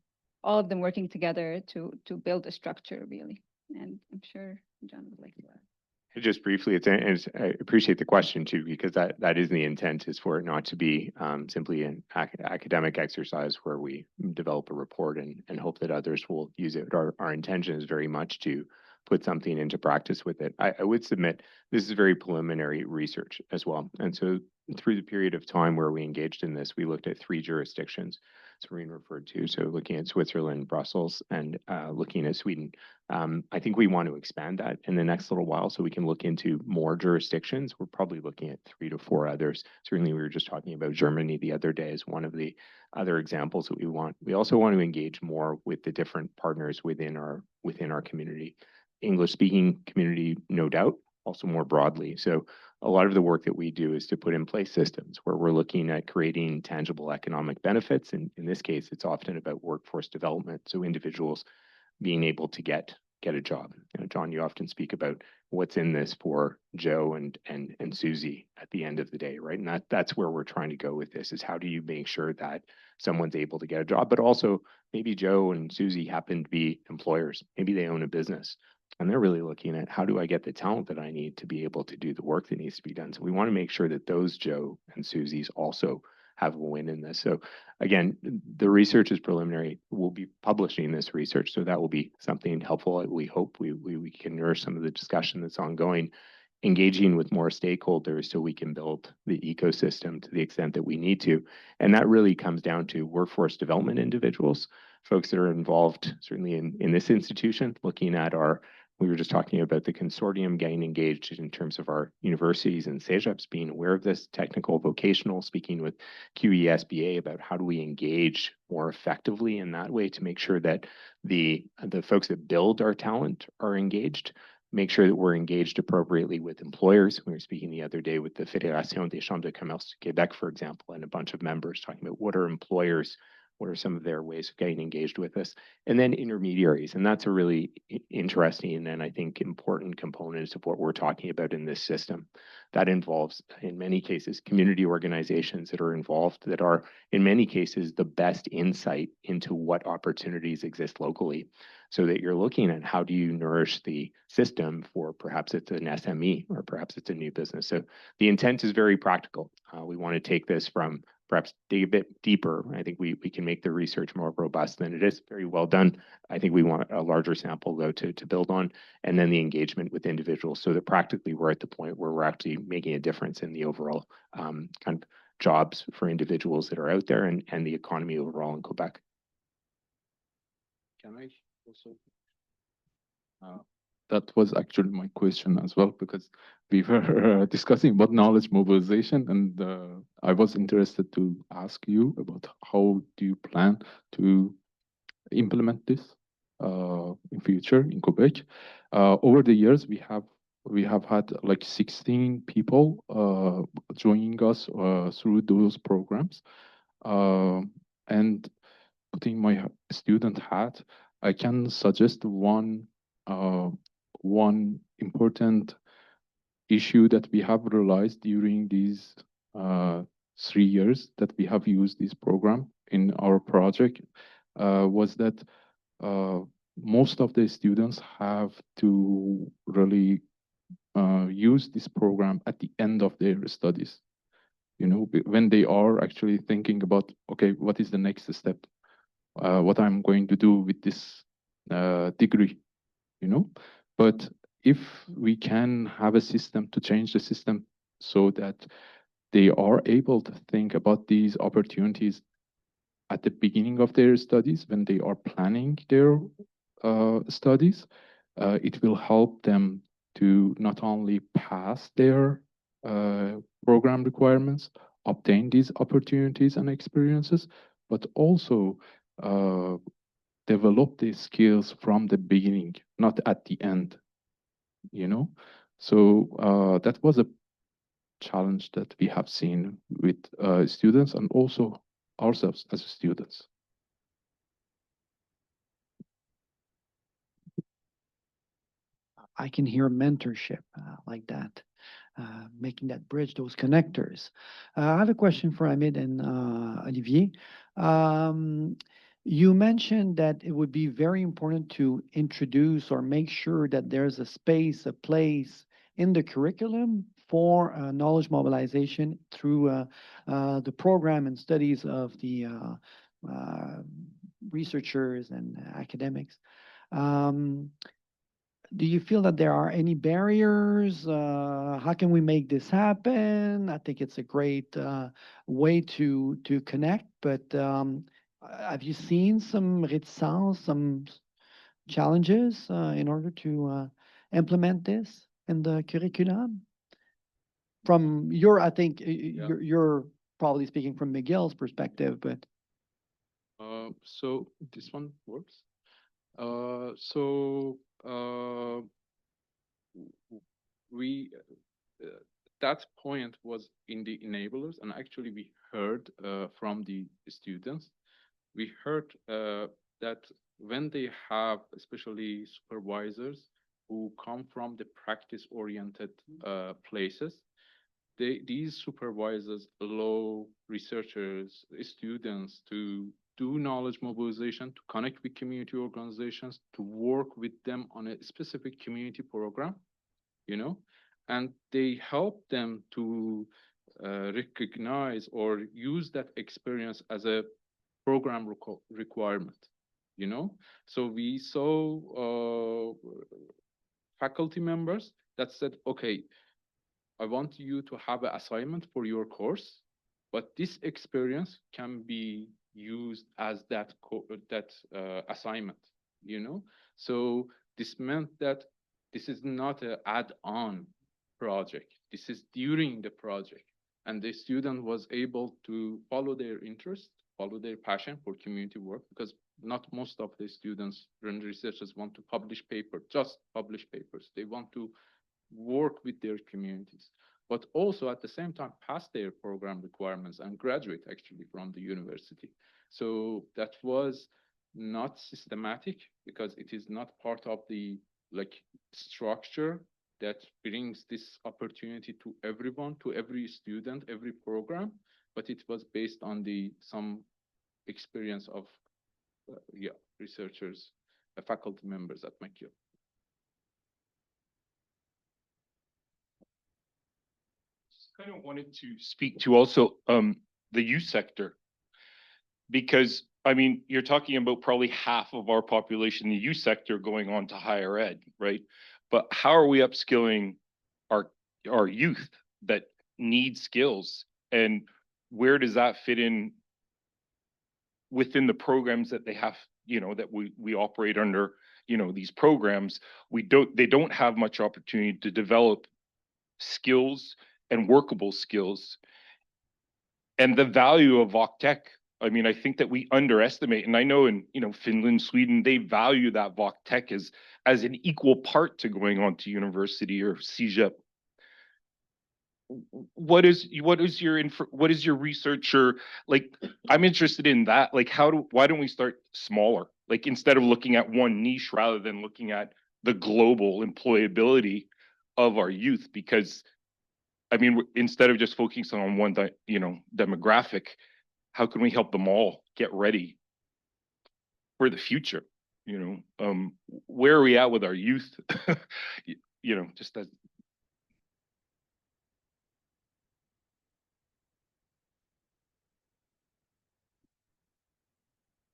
all of them working together to build a structure, really. And I'm sure John would like to add. Just briefly, I appreciate the question too, because that is the intent, is for it not to be simply an academic exercise where we develop a report and hope that others will use it. Our intention is very much to put something into practice with it. I would submit this is very preliminary research as well. And so through the period of time where we engaged in this, we looked at 3 jurisdictions Sarine referred to. So looking at Switzerland, Brussels, and looking at Sweden. I think we want to expand that in the next little while so we can look into more jurisdictions. We're probably looking at 3 to 4 others. Certainly, we were just talking about Germany the other day as one of the other examples that we want. We also want to engage more with the different partners within our community. English-speaking community, no doubt, also more broadly. So a lot of the work that we do is to put in place systems where we're looking at creating tangible economic benefits. And in this case, it's often about workforce development. So individuals being able to get get a job. You know, John, you often speak about what's in this for Joe and Susie at the end of the day, right? And that's where we're trying to go with this, is how do you make sure that someone's able to get a job, but also maybe Joe and Susie happen to be employers. Maybe they own a business and they're really looking at how do I get the talent that I need to be able to do the work that needs to be done. So we want to make sure that those Joe and Susies also have a win in this. So again, the research is preliminary. We'll be publishing this research, so that will be something helpful. We hope we can nourish some of the discussion that's ongoing, engaging with more stakeholders so we can build the ecosystem to the extent that we need to. And that really comes down to workforce development individuals, folks that are involved certainly in this institution, looking at we were just talking about the consortium getting engaged in terms of our universities and CEGEPs being aware of this, technical, vocational, speaking with QESBA about how do we engage more effectively in that way to make sure that the folks that build our talent are engaged, make sure that we're engaged appropriately with employers. We were speaking the other day with the Fédération des Chambres de Commerce du Québec, for example, and a bunch of members talking about what are employers, what are some of their ways of getting engaged with us, and then intermediaries. And that's a really interesting and I think important component of what we're talking about in this system. That involves, in many cases, community organizations that are involved that are, in many cases, the best insight into what opportunities exist locally, so that you're looking at how do you nourish the system for perhaps it's an SME or perhaps it's a new business. So the intent is very practical. We want to take this from perhaps dig a bit deeper. I think we can make the research more robust than it is. Very well done. I think we want a larger sample though to build on, and then the engagement with individuals so that practically we're at the point where we're actually making a difference in the overall kind of jobs for individuals that are out there and the economy overall in Quebec. Can I also? That was actually my question as well, because we were discussing about knowledge mobilization, and I was interested to ask you about how do you plan to implement this in future in Quebec. Over the years, we have had like 16 people joining us through those programs, and putting my student hat, I can suggest one important issue that we have realized during these 3 years that we have used this program in our project was that most of the students have to really use this program at the end of their studies. You know, when they are actually thinking about, okay, what is the next step? What I'm going to do with this degree, you know? But if we can have a system to change the system so that they are able to think about these opportunities at the beginning of their studies, when they are planning their studies, it will help them to not only pass their program requirements, obtain these opportunities and experiences, but also develop these skills from the beginning, not at the end, you know? So that was a challenge that we have seen with students and also ourselves as students. I can hear mentorship like that, making that bridge, those connectors. I have a question for Hamid and Ollivier. You mentioned that it would be very important to introduce or make sure that there's a space, a place in the curriculum for knowledge mobilization through the program and studies of the researchers and academics. Do you feel that there are any barriers? How can we make this happen? I think it's a great way to connect, but have you seen some reticence, some challenges in order to implement this in the curriculum? From your, I think you're probably speaking from McGill's perspective, but. So this one works. We that point was in the enablers, and actually we heard from the students. We heard that when they have especially supervisors who come from the practice-oriented places, these supervisors allow researchers, students to do knowledge mobilization, to connect with community organizations, to work with them on a specific community program, and they help them to recognize or use that experience as a program requirement, So we saw faculty members that said, okay, I want you to have an assignment for your course, but this experience can be used as that assignment, So this meant that this is not an add-on project. This is during the project. And the student was able to follow their interest, follow their passion for community work, because not most of the students and researchers want to publish papers, just publish papers. They want to work with their communities, but also at the same time pass their program requirements and graduate actually from the university. So that was not systematic because it is not part of the structure that brings this opportunity to everyone, to every student, every program, but it was based on some experience of researchers, faculty members at McGill. Kind of wanted to speak to also the youth sector, because I mean, you're talking about probably half of our population, the youth sector, going on to higher ed, right? But how are we upskilling our youth that need skills, and where does that fit in within the programs that they have, that we operate under, these programs? They don't have much opportunity to develop skills and workable skills. And the value of VocTech, I mean, I think that we underestimate, and I know in Finland, Sweden, they value that VocTech as an equal part to going on to university or CEGEP. What is your researcher like? I'm interested in that. Like, why don't we start smaller? Like, instead of looking at one niche rather than looking at the global employability of our youth, because I mean, instead of just focusing on one, demographic, how can we help them all get ready for the future? Where are we at with our youth? Just as.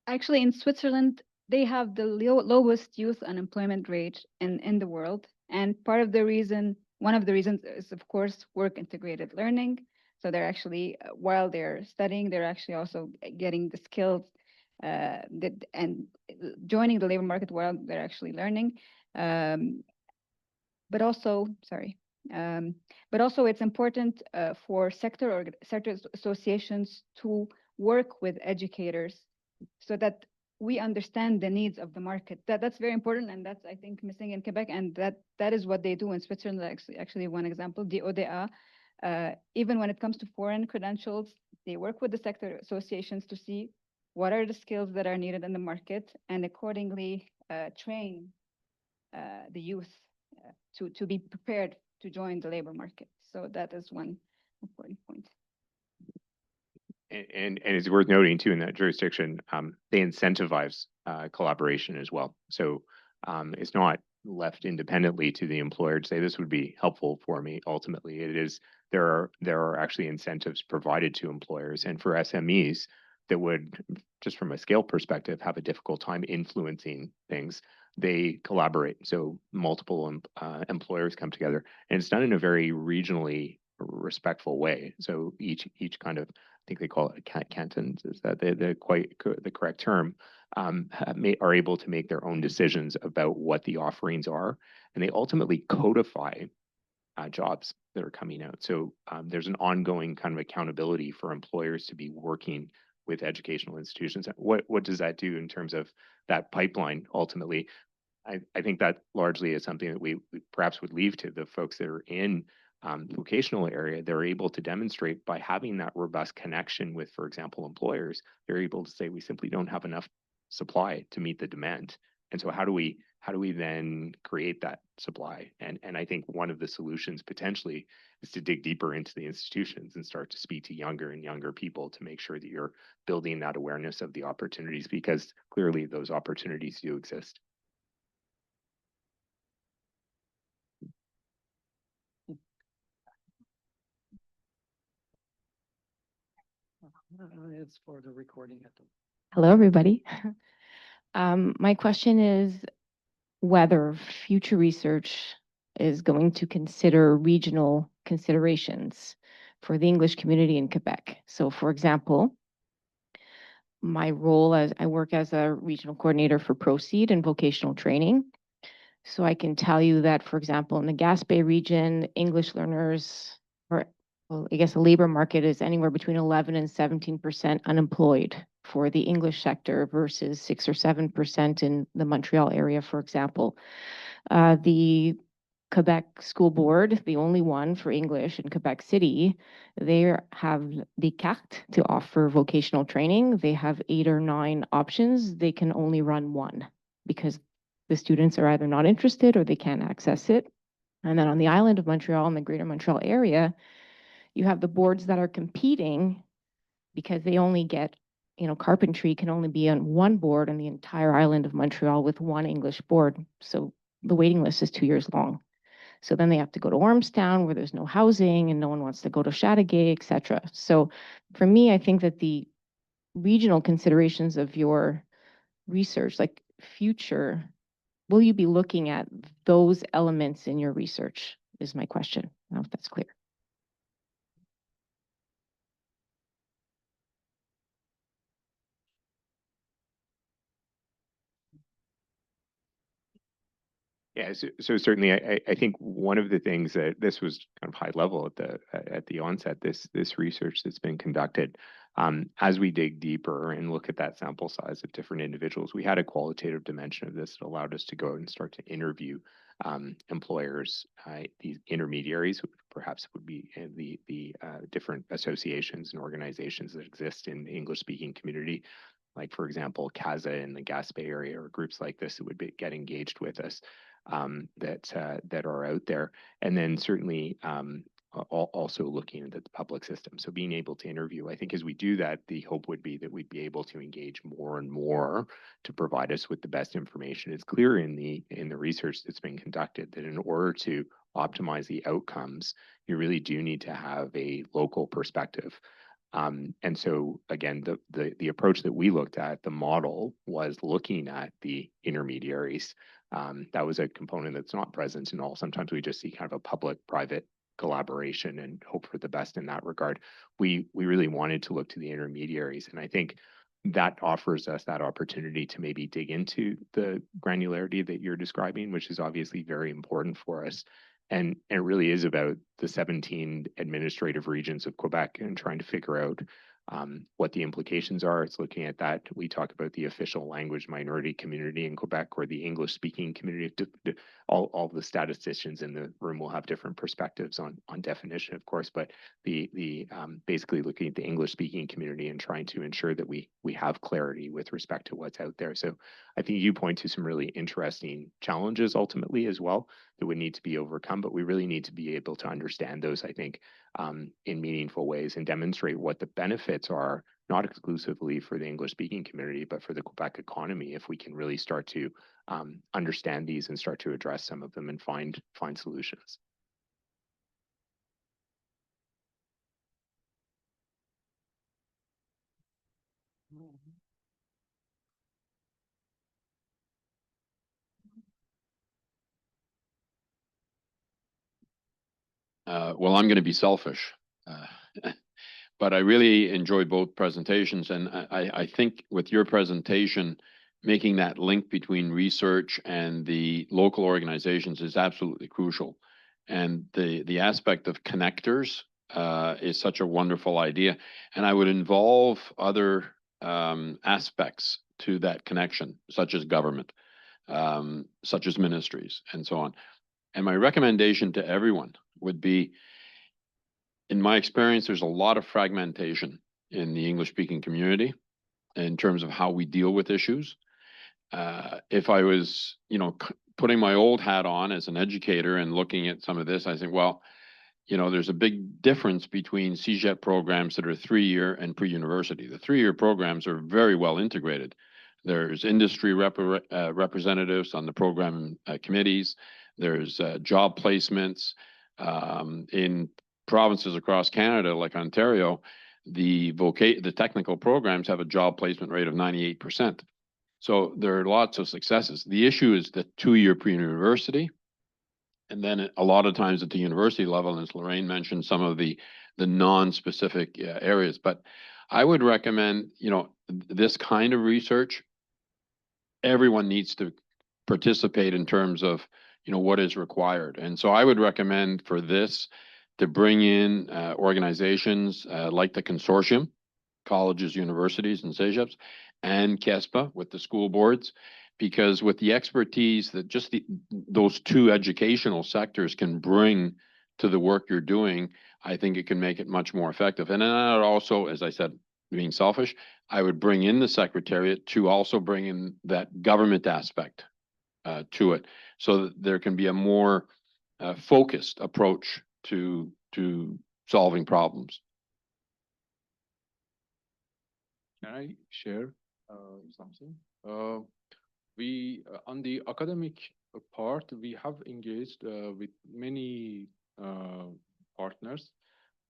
Actually, in Switzerland, they have the lowest youth unemployment rate in the world. And one of the reasons is, of course, work integrated learning. So they're actually, while they're studying, they're actually also getting the skills and joining the labor market while they're actually learning. But also it's important for sector associations to work with educators so that we understand the needs of the market. That's very important, and that's, I think, missing in Quebec, and that is what they do in Switzerland. Actually, one example, the ODA, even when it comes to foreign credentials, they work with the sector associations to see what are the skills that are needed in the market, and accordingly train the youth to be prepared to join the labor market. So that is one important point. And it's worth noting too, in that jurisdiction, they incentivize collaboration as well. So it's not left independently to the employer to say this would be helpful for me. Ultimately, it is there are actually incentives provided to employers, and for SMEs that would, just from a scale perspective, have a difficult time influencing things, they collaborate. So multiple employers come together, and it's done in a very regionally respectful way. So each kind of, I think they call it cantons, is that the correct term, are able to make their own decisions about what the offerings are, and they ultimately codify jobs that are coming out. So there's an ongoing kind of accountability for employers to be working with educational institutions. What does that do in terms of that pipeline? Ultimately, I think that largely is something that we perhaps would leave to the folks that are in vocational area. They're able to demonstrate by having that robust connection with, for example, employers. They're able to say, we simply don't have enough supply to meet the demand. And so how do we then create that supply? And I think one of the solutions potentially is to dig deeper into the institutions and start to speak to younger and younger people to make sure that you're building that awareness of the opportunities, because clearly those opportunities do exist. It's for the recording at the. Hello, everybody. My question is whether future research is going to consider regional considerations for the English community in Quebec. So, for example, my role as I work as a regional coordinator for Proceed and vocational training. So I can tell you that, for example, in the Gaspé region, English learners, or well, I guess the labor market is anywhere between 11 and 17% unemployed for the English sector versus 6 or 7% in the Montreal area, for example. The Quebec School Board, the only one for English in Quebec City, they have the carte to offer vocational training. They have 8 or 9 options. They can only run one because the students are either not interested or they can't access it. And then on the island of Montreal, in the greater Montreal area, you have the boards that are competing because they only get, carpentry can only be on one board on the entire island of Montreal with one English board. So the waiting list is 2 years long. So then they have to go to Ormstown where there's no housing and no one wants to go to Chateauguay, et cetera. So for me, I think that the regional considerations of your research, like future, will you be looking at those elements in your research is my question. I don't know if that's clear. Yeah, so certainly, I think one of the things that this was kind of high level at the onset, this research that's been conducted, as we dig deeper and look at that sample size of different individuals, we had a qualitative dimension of this that allowed us to go and start to interview employers, these intermediaries, which perhaps would be the different associations and organizations that exist in the English-speaking community, like, for example, CASA in the Gaspé area, or groups like this that would get engaged with us. That are out there, and then certainly also looking at the public system. So being able to interview, I think as we do that, the hope would be that we'd be able to engage more and more to provide us with the best information. It's clear in the research that's been conducted that in order to optimize the outcomes, you really do need to have a local perspective. And so again, the approach that we looked at, the model, was looking at the intermediaries. That was a component that's not present in all. Sometimes we just see kind of a public-private collaboration and hope for the best in that regard. We really wanted to look to the intermediaries, and I think that offers us that opportunity to maybe dig into the granularity that you're describing, which is obviously very important for us. And it really is about the 17 administrative regions of Quebec and trying to figure out what the implications are. It's looking at that. We talk about the official language minority community in Quebec, or the English-speaking community. All the statisticians in the room will have different perspectives on definition, of course, but basically looking at the English-speaking community and trying to ensure that we have clarity with respect to what's out there. So I think you point to some really interesting challenges ultimately as well that would need to be overcome, but we really need to be able to understand those, I think, in meaningful ways, and demonstrate what the benefits are, not exclusively for the English-speaking community, but for the Quebec economy, if we can really start to understand these and start to address some of them and find solutions. Well, I'm going to be selfish, but I really enjoyed both presentations. And I think with your presentation, making that link between research and the local organizations is absolutely crucial. And the aspect of connectors is such a wonderful idea. And I would involve other aspects to that connection, such as government, such as ministries, and so on. And my recommendation to everyone would be, in my experience, there's a lot of fragmentation in the English-speaking community. in terms of how we deal with issues. If I was, putting my old hat on as an educator and looking at some of this, I think, well, there's a big difference between CEGEP programs that are 3-year and pre-university. The 3-year programs are very well integrated. There's industry representatives on the program committees. There's job placements. In provinces across Canada, like Ontario, the technical programs have a job placement rate of 98%. So there are lots of successes. The issue is the 2-year pre-university. And then a lot of times at the university level, and as Lorraine mentioned, some of the non-specific areas. But I would recommend, this kind of research, everyone needs to participate in terms of, what is required. And so I would recommend for this to bring in organizations like the consortium, colleges, universities, and CEGEPs, and QUESPA with the school boards, because with the expertise that just those two educational sectors can bring to the work you're doing, I think it can make it much more effective. And then I would also, as I said, being selfish, I would bring in the Secretariat to also bring in that government aspect to it, so that there can be a more focused approach to solving problems. Can I share something? We on the academic part, we have engaged with many partners,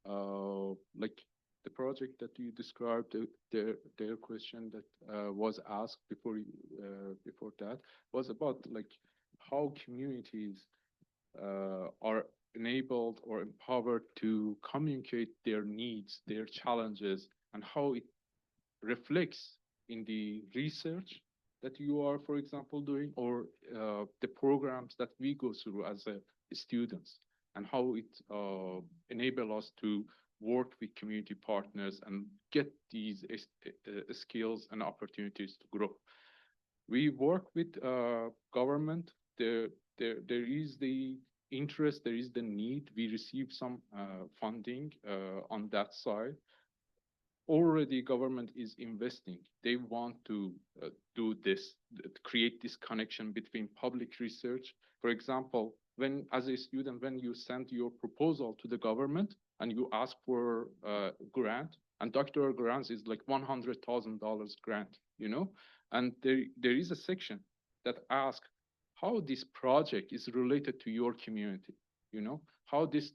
like the project that you described. Their question that was asked before that was about like how communities are enabled or empowered to communicate their needs, their challenges, and how it reflects in the research that you are, for example, doing, or the programs that we go through as students, and how it enable us to work with community partners and get these skills and opportunities to grow. We work with government. There is the interest, there is the need. We receive some funding on that side. Already government is investing. They want to do this, create this connection between public research. For example, as a student, when you send your proposal to the government and you ask for a grant, and doctoral grants is like $100,000 grant, and there is a section that asks how this project is related to your community, how this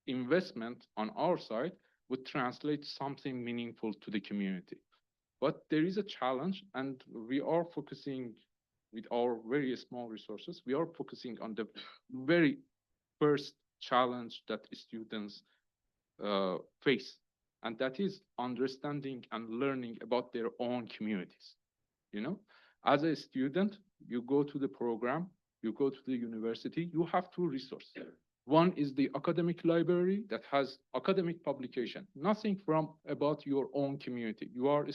investment on our side would translate something meaningful to the community. But there is a challenge, and we are focusing with our very small resources. We are focusing on the very first challenge that students face, and that is understanding and learning about their own communities. As a student, you go to the program, you go to the university, you have two resources. One is the academic library that has academic publication, nothing about your own community. You are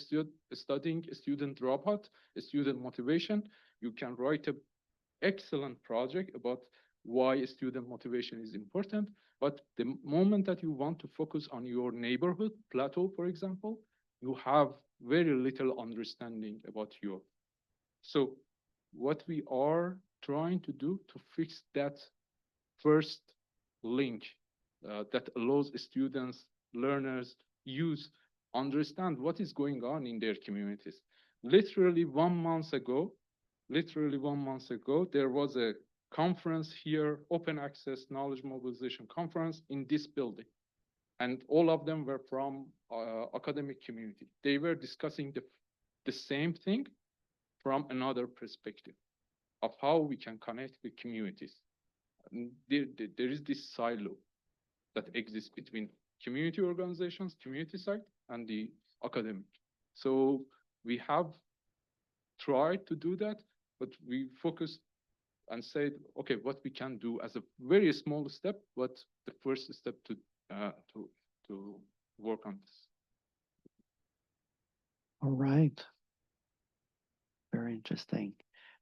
studying a student dropout, a student motivation. You can write an excellent project about why student motivation is important. But the moment that you want to focus on your neighborhood, plateau, for example, you have very little understanding about you. So what we are trying to do to fix that first link that allows students, learners, youth, understand what is going on in their communities. Literally 1 month ago, there was a conference here, open access knowledge mobilization conference in this building. And all of them were from academic community. They were discussing the same thing from another perspective of how we can connect with communities. There is this silo that exists between community organizations, community side, and the academic. So we have tried to do that, but we focused and said, okay, what we can do as a very small step, but the first step to work on this. All right. Very interesting.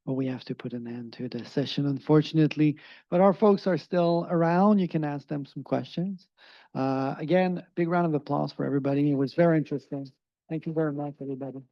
Well, we have to put an end to the session, unfortunately, but our folks are still around. You can ask them some questions. Again, big round of applause for everybody. It was very interesting. Thank you very much, everybody.